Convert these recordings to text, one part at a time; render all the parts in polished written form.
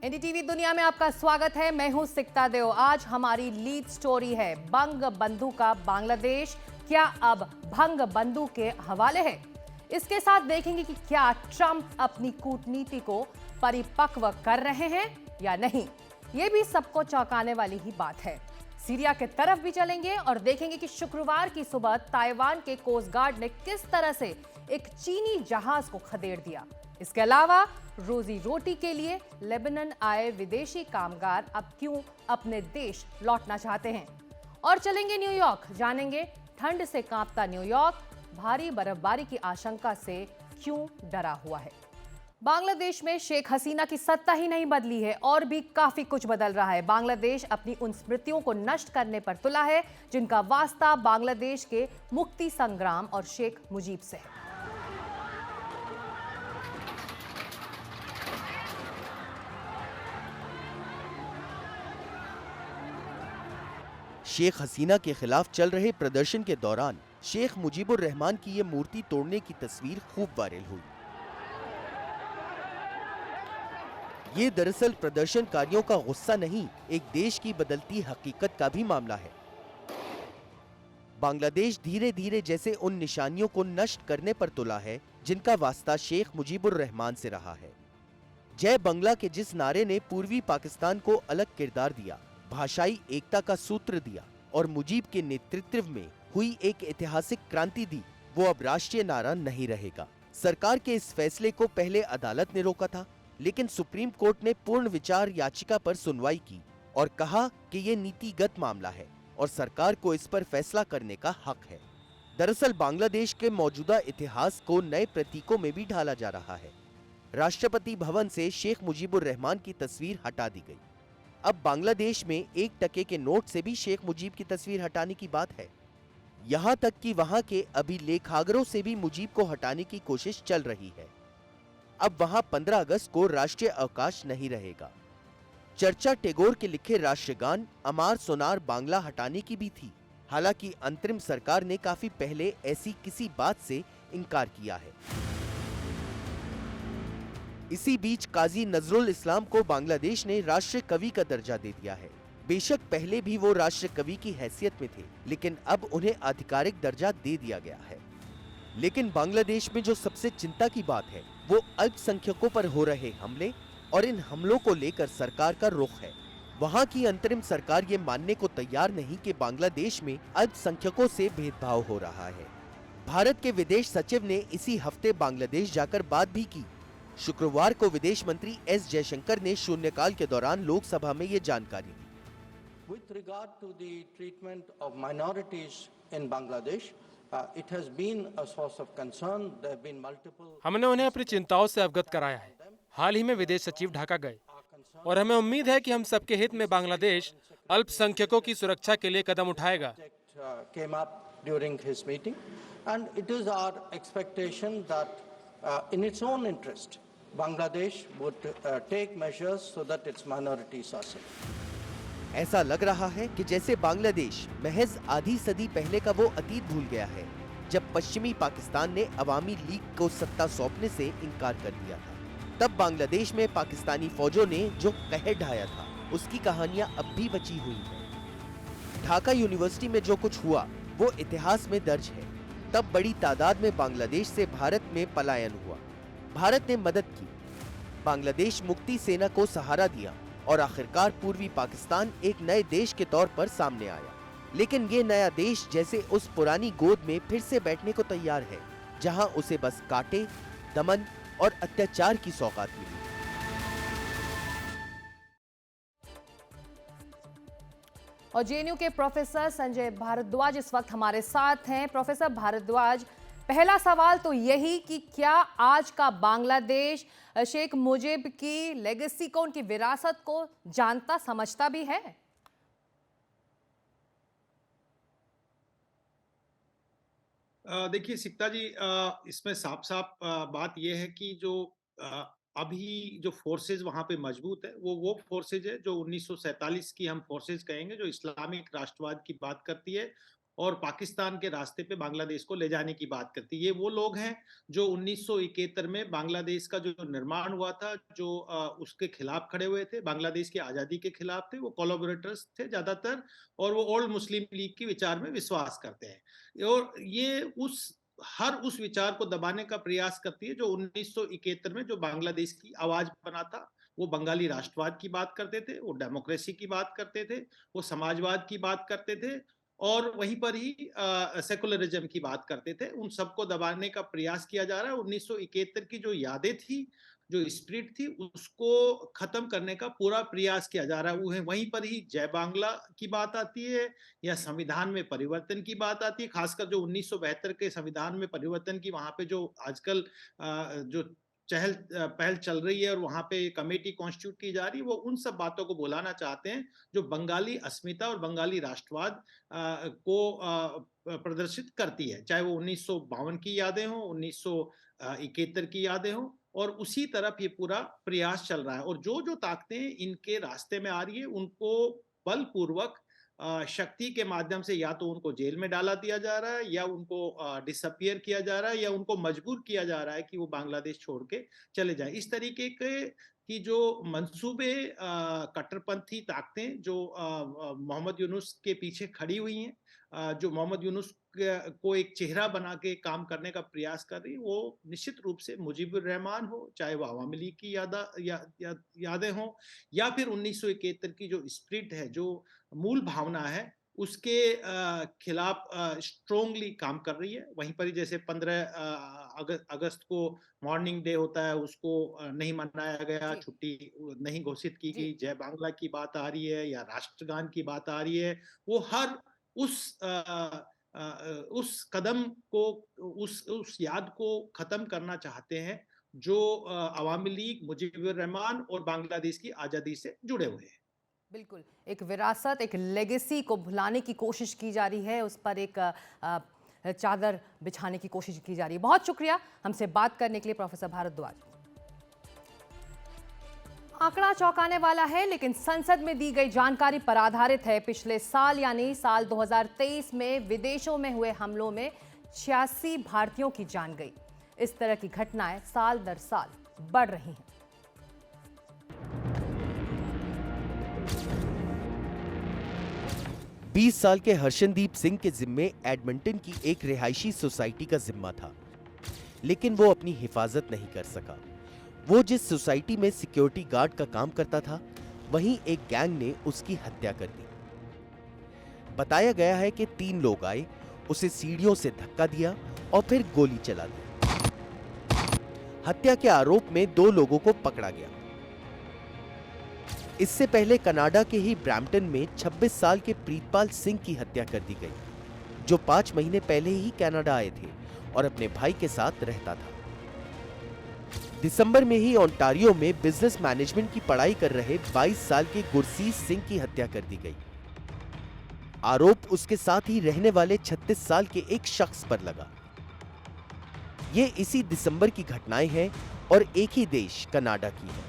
NDTV दुनिया में आपका स्वागत है। मैं हूं सिकता देव। आज हमारी लीड स्टोरी है बंग बंधु का बांग्लादेश क्या अब भंग बंधु के हवाले है। इसके साथ देखेंगे कि क्या ट्रंप अपनी कूटनीति को परिपक्व कर रहे हैं या नहीं। ये भी सबको चौंकाने वाली ही बात है। सीरिया के तरफ भी चलेंगे और देखेंगे कि शुक्रवार की सुबह ताइवान के कोस्ट गार्ड ने किस तरह से एक चीनी जहाज को खदेड़ दिया। इसके अलावा रोजी रोटी के लिए लेबनान आए विदेशी कामगार अब क्यों अपने देश लौटना चाहते हैं। और चलेंगे न्यूयॉर्क, जानेंगे ठंड से कांपता न्यूयॉर्क भारी बर्फबारी की आशंका से क्यों डरा हुआ है। बांग्लादेश में शेख हसीना की सत्ता ही नहीं बदली है और भी काफी कुछ बदल रहा है। बांग्लादेश अपनी उन स्मृतियों को नष्ट करने पर तुला है जिनका वास्ता बांग्लादेश के मुक्ति संग्राम और शेख मुजीब से है। शेख हसीना के खिलाफ चल रहे प्रदर्शन के दौरान शेख मुजीबुर रहमान की ये मूर्ति तोड़ने की तस्वीर खूब वायरल हुई। ये दरअसल प्रदर्शनकारियों का गुस्सा नहीं, एक देश की बदलती हकीकत का भी मामला है। बांग्लादेश धीरे धीरे जैसे उन निशानियों को नष्ट करने पर तुला है जिनका वास्ता शेख मुजीबुर रहमान से रहा है। जय बंगला के जिस नारे ने पूर्वी पाकिस्तान को अलग किरदार दिया, भाषाई एकता का सूत्र दिया और मुजीब के नेतृत्व में हुई एक ऐतिहासिक क्रांति दी, वो अब राष्ट्रीय नारा नहीं रहेगा। सरकार के इस फैसले को पहले अदालत ने रोका था, लेकिन सुप्रीम कोर्ट ने पूर्ण विचार याचिका पर सुनवाई की और कहा कि ये नीतिगत मामला है और सरकार को इस पर फैसला करने का हक है। दरअसल बांग्लादेश के मौजूदा इतिहास को नए प्रतीकों में भी ढाला जा रहा है। राष्ट्रपति भवन से शेख मुजीबुर रहमान की तस्वीर हटा दी गई। अब बांग्लादेश में 1 टके के नोट से भी शेख मुजीब की तस्वीर हटाने की बात है। यहाँ तक कि वहाँ के अभिलेखागारों से भी मुजीब को हटाने की कोशिश चल रही है। अब वहाँ 15 अगस्त को राष्ट्रीय अवकाश नहीं रहेगा। चर्चा टैगोर के लिखे राष्ट्रगान अमार सोनार बांग्ला हटाने की भी थी। हालांकि अंतरिम सरकार ने काफी पहले ऐसी किसी बात से इनकार किया है। इसी बीच काजी नजरुल इस्लाम को बांग्लादेश ने राष्ट्रीय कवि का दर्जा दे दिया है। बेशक पहले भी वो राष्ट्रीय कवि की हैसियत में थे, लेकिन अब उन्हें आधिकारिक दर्जा दे दिया गया है। लेकिन बांग्लादेश में जो सबसे चिंता की बात है वो अल्पसंख्यकों पर हो रहे हमले और इन हमलों को लेकर सरकार का रुख है। वहाँ की अंतरिम सरकार ये मानने को तैयार नहीं कि बांग्लादेश में अल्पसंख्यकों से भेदभाव हो रहा है। भारत के विदेश सचिव ने इसी हफ्ते बांग्लादेश जाकर बात भी की। शुक्रवार को विदेश मंत्री एस जयशंकर ने शून्यकाल के दौरान लोकसभा में ये जानकारी दी। With regard to the treatment of minorities in Bangladesh, it has been a source of concern. There have been multiple. हमने उन्हें अपनी चिंताओं से अवगत कराया है। हाल ही में विदेश सचिव ढाका गए और हमें उम्मीद है कि हम सबके हित में बांग्लादेश अल्पसंख्यकों की सुरक्षा के लिए कदम उठाएगा। Came up during his meeting, and it is our expectation that, in its own interest, Bangladesh would take measures so that its minorities are safe. ऐसा लग रहा है कि जैसे बांग्लादेश महज आधी सदी पहले का वो अतीत भूल गया है, जब पश्चिमी पाकिस्तान ने अवामी लीग को सत्ता सौंपने से इनकार कर दिया था। तब बांग्लादेश में पाकिस्तानी फौजों ने जो कहर ढाया था, उसकी कहानियां अब भी बची हुई हैं। ढाका यूनिवर्सिटी में जो कुछ हुआ वो इतिहास में दर्ज है। तब बड़ी तादाद में बांग्लादेश से भारत में पलायन हुआ। भारत ने मदद की, बांग्लादेश मुक्ति सेना को सहारा दिया और आखिरकार पूर्वी पाकिस्तान एक नए देश के तौर पर सामने आया। लेकिन ये नया देश जैसे उस पुरानी गोद में फिर से बैठने को तैयार है, जहां उसे बस कांटे, दमन और अत्याचार की सौगात मिली। और जेएनयू के प्रोफेसर संजय भारद्वाज इस वक्त हमारे साथ हैं। प्रोफेसर भारद्वाज, पहला सवाल तो यही कि क्या आज का बांग्लादेश शेख मुजीब की लेगेसी को, उनकी विरासत को जानता समझता भी है? देखिए सिक्ता जी, इसमें साफ साफ बात यह है कि जो अभी जो फोर्सेज वहां पे मजबूत है वो फोर्सेज है जो 1947 की हम फोर्सेज कहेंगे, जो इस्लामिक राष्ट्रवाद की बात करती है और पाकिस्तान के रास्ते पे बांग्लादेश को ले जाने की बात करती है। ये वो लोग हैं जो 1971 में बांग्लादेश का जो निर्माण हुआ था, जो उसके खिलाफ खड़े हुए थे, बांग्लादेश की आज़ादी के खिलाफ थे, वो कोलैबोरेटर्स थे ज़्यादातर, और वो ओल्ड मुस्लिम लीग के विचार में विश्वास करते हैं। और ये उस विचार को दबाने का प्रयास करती है जो 1971 में जो बांग्लादेश की आवाज बना था। वो बंगाली राष्ट्रवाद की बात करते थे, वो डेमोक्रेसी की बात करते थे, वो समाजवाद की बात करते थे, और वहीं पर ही सेकुलरिज्म की बात करते थे। उन सबको दबाने का प्रयास किया जा रहा है। 1971 की जो यादें थी, जो स्पिरिट थी, उसको खत्म करने का पूरा प्रयास किया जा रहा है। वो है वहीं पर ही जय बांग्ला की बात आती है, या संविधान में परिवर्तन की बात आती है। खासकर जो 1972 के संविधान में परिवर्तन की वहां पे जो आजकल जो पहल चल रही है और वहां पे कमेटी कॉन्स्टिट्यूट की जा रही है, वो उन सब बातों को बुलाना चाहते हैं जो बंगाली अस्मिता और बंगाली राष्ट्रवाद को प्रदर्शित करती है, चाहे वो 1952 की यादें हों, 1971 की यादें हों। और उसी तरफ ये पूरा प्रयास चल रहा है, और जो जो ताकतें इनके रास्ते में आ रही है उनको बलपूर्वक शक्ति के माध्यम से या तो उनको जेल में डाला दिया जा रहा है, या उनको डिसअपियर किया जा रहा है, या उनको मजबूर किया जा रहा है कि वो बांग्लादेश छोड़ के चले जाए। इस तरीके के की जो मंसूबे कट्टरपंथी ताकतें जो मोहम्मद यूनुस के पीछे खड़ी हुई हैं, जो मोहम्मद यूनुस को एक चेहरा बना के काम करने का प्रयास कर रही है, वो निश्चित रूप से मुजीबुर रहमान हो, चाहे वो अवामी लीग की यादें हों, या फिर 1971 की जो स्पिरिट है, जो मूल भावना है, उसके खिलाफ स्ट्रोंगली काम कर रही है। वहीं पर ही जैसे 15 अगस्त को मॉर्निंग डे होता है, उसको नहीं मनाया गया, छुट्टी नहीं घोषित की गई, जय बांग्ला की बात आ रही है या राष्ट्रगान की बात आ रही है, वो हर उस कदम को, उस याद को खत्म करना चाहते हैं जो अवामी लीग, मुजीबुर रहमान और बांग्लादेश की आज़ादी से जुड़े हुए हैं। बिल्कुल, एक विरासत, एक लेगेसी को भुलाने की कोशिश की जा रही है, उस पर एक चादर बिछाने की कोशिश की जा रही है। बहुत शुक्रिया हमसे बात करने के लिए प्रोफेसर भारद्वाज। आंकड़ा चौंकाने वाला है, लेकिन संसद में दी गई जानकारी पर आधारित है। पिछले साल यानी साल 2023 में विदेशों में हुए हमलों में 86 भारतीयों की जान गई। इस तरह की घटनाएं साल दर साल बढ़ रही हैं। बीस साल के हर्षनदीप सिंह के जिम्मे एडमंटन की एक रिहायशी सोसाइटी का जिम्मा था, लेकिन वो अपनी हिफाजत नहीं कर सका। वो जिस सोसाइटी में सिक्योरिटी गार्ड का काम करता था, वहीं एक गैंग ने उसकी हत्या कर दी। बताया गया है कि 3 लोग आए, उसे सीढ़ियों से धक्का दिया और फिर गोली चला दी। हत्या के आरोप में 2 लोगों को पकड़ा गया। इससे पहले कनाडा के ही ब्रैम्पटन में 26 साल के प्रीतपाल सिंह की हत्या कर दी गई, जो 5 महीने पहले ही कनाडा आए थे और अपने भाई के साथ रहता था। दिसंबर में ही ओंटारियो में बिजनेस मैनेजमेंट की पढ़ाई कर रहे 22 साल के गुरसीत सिंह की हत्या कर दी गई। आरोप उसके साथ ही रहने वाले 36 साल के एक शख्स पर लगा। ये इसी दिसंबर की घटनाएं हैं और एक ही देश कनाडा की है।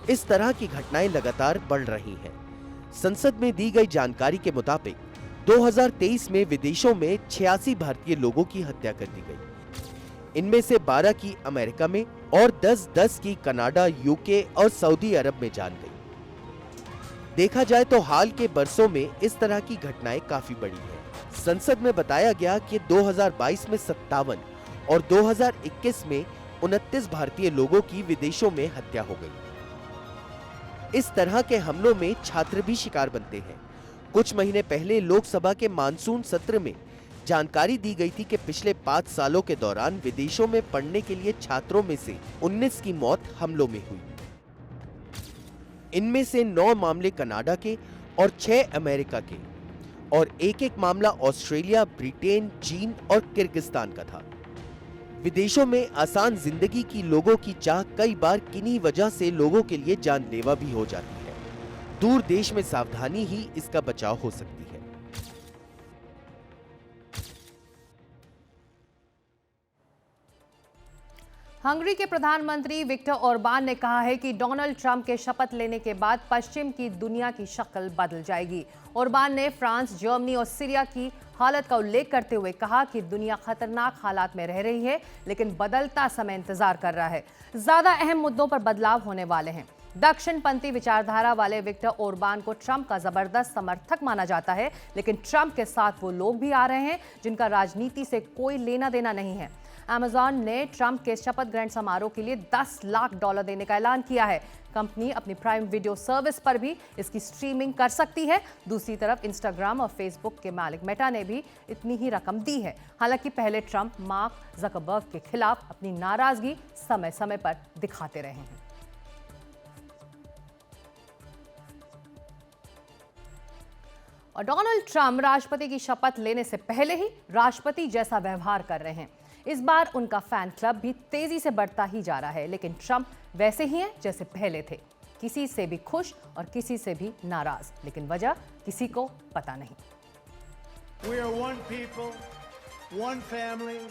इस तरह की घटनाएं लगातार बढ़ रही हैं। संसद में दी गई जानकारी के मुताबिक 2023 में विदेशों में 86 भारतीय लोगों की हत्या कर दी गई। इनमें से 12 की अमेरिका में और 10 की कनाडा, यूके और सऊदी अरब में जान गई। देखा जाए तो हाल के बरसों में इस तरह की घटनाएं काफी बढ़ी हैं। संसद में बताया गया कि 2022 में 57 और 2021 में 29 भारतीय लोगों की विदेशों में हत्या हो गई। इस तरह के हमलों में छात्र भी शिकार बनते हैं। कुछ महीने पहले लोकसभा के मानसून सत्र में जानकारी दी गई थी कि पिछले 5 सालों के दौरान विदेशों में पढ़ने के लिए छात्रों में से 19 की मौत हमलों में हुई। इनमें से 9 मामले कनाडा के और 6 अमेरिका के, और एक मामला ऑस्ट्रेलिया, ब्रिटेन, चीन और किर्गिस्तान का था। विदेशों में आसान जिंदगी की लोगों की चाह कई बार किन्हीं वजह से लोगों के लिए जानलेवा भी हो जाती है। दूर देश में सावधानी ही इसका बचाव हो सकती है। हंगरी के प्रधानमंत्री विक्टर ओरबान ने कहा है कि डोनाल्ड ट्रंप के शपथ लेने के बाद पश्चिम की दुनिया की शक्ल बदल जाएगी। ओरबान ने फ्रांस, जर्मनी और सीरिया की हालत का उल्लेख करते हुए कहा कि दुनिया खतरनाक हालात में रह रही है, लेकिन बदलता समय इंतजार कर रहा है। ज्यादा अहम मुद्दों पर बदलाव होने वाले हैं। दक्षिणपंथी विचारधारा वाले विक्टर ओरबान को ट्रंप का जबरदस्त समर्थक माना जाता है, लेकिन ट्रंप के साथ वो लोग भी आ रहे हैं जिनका राजनीति से कोई लेना देना नहीं है। अमेजॉन ने ट्रंप के शपथ ग्रहण समारोह के लिए $10 लाख देने का ऐलान किया है। कंपनी अपनी प्राइम वीडियो सर्विस पर भी इसकी स्ट्रीमिंग कर सकती है। दूसरी तरफ इंस्टाग्राम और फेसबुक के मालिक मेटा ने भी इतनी ही रकम दी है। हालांकि पहले ट्रंप मार्क जकरबर्ग के खिलाफ अपनी नाराजगी समय समय पर दिखाते रहे हैं। और डोनाल्ड ट्रंप राष्ट्रपति की शपथ लेने से पहले ही राष्ट्रपति जैसा व्यवहार कर रहे हैं। इस बार उनका फैन क्लब भी तेजी से बढ़ता ही जा रहा है, लेकिन ट्रंप वैसे ही हैं जैसे पहले थे, किसी से भी खुश और किसी से भी नाराज, लेकिन वजह किसी को पता नहीं। We are one people, one family,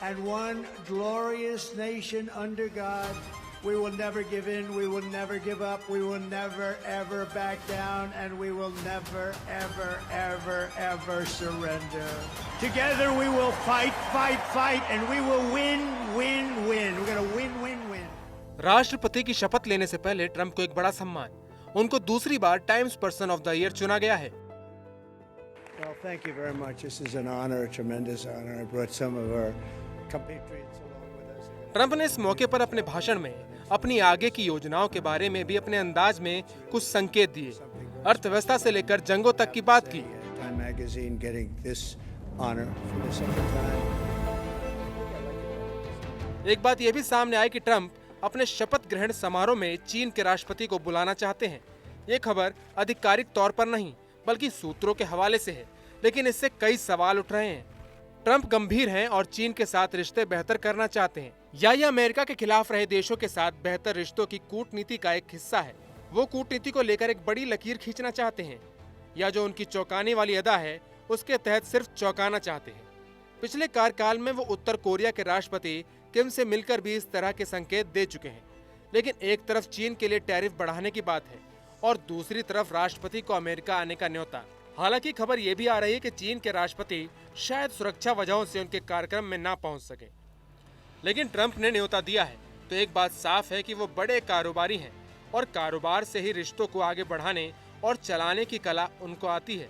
and one glorious nation under God. We will never give in, we will never give up, we will never ever back down, and we will never ever ever ever surrender. Together we will fight, fight, fight, and we will win, win, win. We're going to win, win, win. राष्ट्रपति की शपथ लेने से पहले Trump को एक बड़ा सम्मान, उनको दूसरी बार Times person of the year चुना गया है। Well, thank you very much. This is an honor, a tremendous honor. I brought some of our compatriots along with us. Trump ने इस मौके पर अपने भाषण में अपनी आगे की योजनाओं के बारे में भी अपने अंदाज में कुछ संकेत दिए। अर्थव्यवस्था से लेकर जंगों तक की बात की। Time magazine getting this honor for the second time. एक बात यह भी सामने आई कि ट्रंप अपने शपथ ग्रहण समारोह में चीन के राष्ट्रपति को बुलाना चाहते हैं। ये खबर आधिकारिक तौर पर नहीं बल्कि सूत्रों के हवाले से है, लेकिन इससे कई सवाल उठ रहे हैं। ट्रंप गंभीर हैं और चीन के साथ रिश्ते बेहतर करना चाहते हैं, या ये अमेरिका के खिलाफ रहे देशों के साथ बेहतर रिश्तों की कूटनीति का एक हिस्सा है। वो कूटनीति को लेकर एक बड़ी लकीर खींचना चाहते हैं, या जो उनकी चौंकाने वाली अदा है उसके तहत सिर्फ चौंकाना चाहते हैं। पिछले कार्यकाल में वो उत्तर कोरिया के राष्ट्रपति किम से मिलकर भी इस तरह के संकेत दे चुके हैं, लेकिन एक तरफ चीन के लिए टैरिफ बढ़ाने की बात है और दूसरी तरफ राष्ट्रपति को अमेरिका आने का न्योता। हालांकि खबर ये भी आ रही है कि चीन के राष्ट्रपति शायद सुरक्षा वजहों से उनके कार्यक्रम में ना पहुंच सके, लेकिन ट्रंप ने न्योता दिया है तो एक बात साफ है कि वो बड़े कारोबारी हैं और कारोबार से ही रिश्तों को आगे बढ़ाने और चलाने की कला उनको आती है।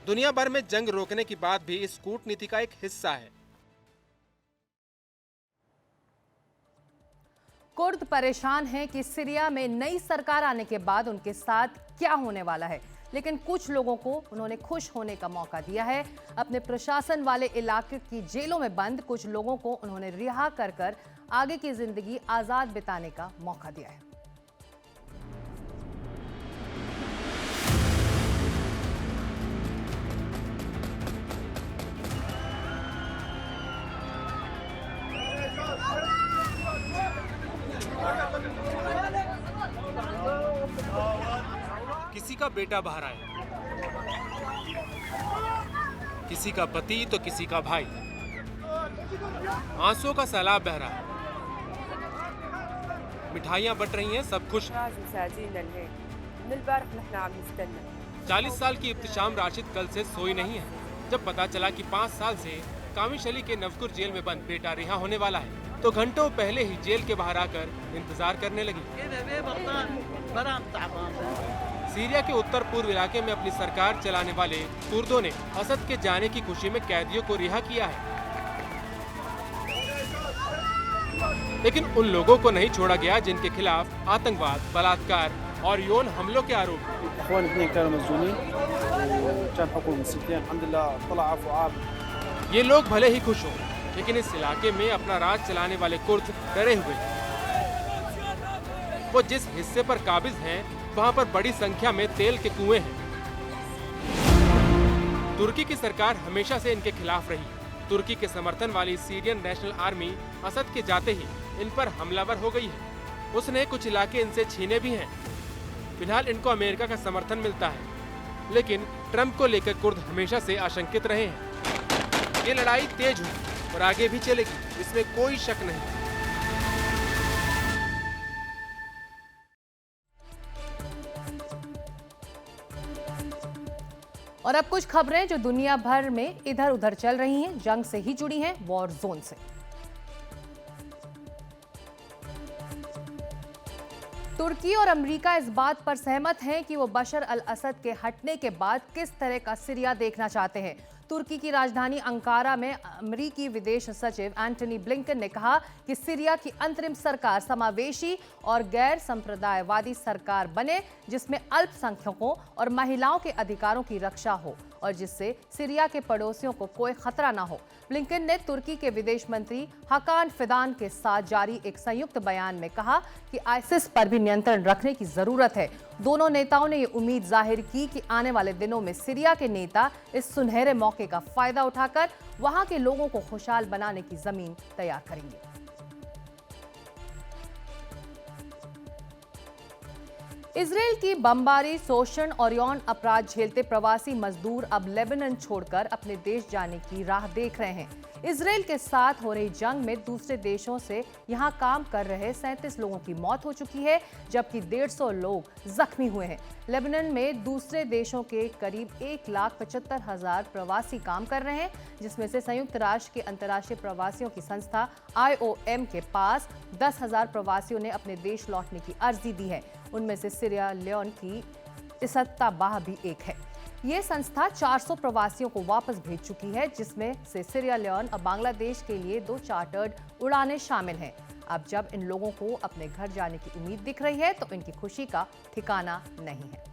दुनिया भर में जंग रोकने की बात भी इस कूटनीति का एक हिस्सा है। कुर्द परेशान हैं कि सीरिया में नई सरकार आने के बाद उनके साथ क्या होने वाला है, लेकिन कुछ लोगों को उन्होंने खुश होने का मौका दिया है। अपने प्रशासन वाले इलाके की जेलों में बंद कुछ लोगों को उन्होंने रिहा कर आगे की जिंदगी आजाद बिताने का मौका दिया है। किसी का बेटा बाहर आया, किसी का पति तो किसी का भाई, आंसुओं का सैलाब बह रहा है, मिठाइयां बट रही हैं, सब खुश। 40 साल की इब्तिशाम राशिद कल से सोई नहीं है जब पता चला कि 5 साल से कामिश अली के नवकुर जेल में बंद बेटा रिहा होने वाला है, तो घंटों पहले ही जेल के बाहर आकर इंतजार करने लगी। सीरिया के उत्तर पूर्व इलाके में अपनी सरकार चलाने वाले कुर्दों ने असद के जाने की खुशी में कैदियों को रिहा किया है, लेकिन उन लोगों को नहीं छोड़ा गया जिनके खिलाफ आतंकवाद, बलात्कार और यौन हमलों के आरोप। ये लोग भले ही खुश हों, लेकिन इस इलाके में अपना राज चलाने वाले कुर्द डरे हुए हैं। वो जिस हिस्से पर काबिज हैं, वहाँ पर बड़ी संख्या में तेल के कुएं हैं। तुर्की की सरकार हमेशा से इनके खिलाफ रही। तुर्की के समर्थन वाली सीरियन नेशनल आर्मी असद के जाते ही इन पर हमलावर हो गई है। उसने कुछ इलाके इनसे छीने भी हैं। फिलहाल इनको अमेरिका का समर्थन मिलता है, लेकिन ट्रंप को लेकर कुर्द हमेशा से आशंकित रहे हैं। ये लड़ाई तेज हुई और आगे भी चलेगी, इसमें कोई शक नहीं। और अब कुछ खबरें जो दुनिया भर में इधर उधर चल रही हैं, जंग से ही जुड़ी हैं, वॉर जोन से। तुर्की और अमेरिका इस बात पर सहमत हैं कि वो बशर अल असद के हटने के बाद किस तरह का सीरिया देखना चाहते हैं। तुर्की की राजधानी अंकारा में अमेरिकी विदेश सचिव एंटनी ब्लिंकन ने कहा कि सीरिया की अंतरिम सरकार समावेशी और गैर संप्रदायवादी सरकार बने, जिसमें अल्पसंख्यकों और महिलाओं के अधिकारों की रक्षा हो और जिससे सीरिया के पड़ोसियों को कोई खतरा न हो। ब्लिंकन ने तुर्की के विदेश मंत्री हकान फिदान के साथ जारी एक संयुक्त बयान में कहा कि आईसिस पर भी नियंत्रण रखने की जरूरत है। दोनों नेताओं ने ये उम्मीद जाहिर की कि आने वाले दिनों में सीरिया के नेता इस सुनहरे मौके का फायदा उठाकर वहां के लोगों को खुशहाल बनाने की जमीन तैयार करेंगे। इजराइल की बमबारी, शोषण और यौन अपराध झेलते प्रवासी मजदूर अब लेबनान छोड़कर अपने देश जाने की राह देख रहे हैं। इजराइल के साथ हो रही जंग में दूसरे देशों से यहां काम कर रहे 37 लोगों की मौत हो चुकी है, जबकि 150 लोग जख्मी हुए हैं। लेबनान में दूसरे देशों के करीब 1,75,000 प्रवासी काम कर रहे हैं, जिसमें से संयुक्त राष्ट्र के अंतर्राष्ट्रीय प्रवासियों की संस्था IOM के पास 10,000 प्रवासियों ने अपने देश लौटने की अर्जी दी है। उनमें से सीरिया लियोन की इस्ताबाह भी एक है। ये संस्था 400 प्रवासियों को वापस भेज चुकी है, जिसमें से सीरिया लियोन और बांग्लादेश के लिए 2 चार्टर्ड उड़ानें शामिल हैं। अब जब इन लोगों को अपने घर जाने की उम्मीद दिख रही है तो इनकी खुशी का ठिकाना नहीं है।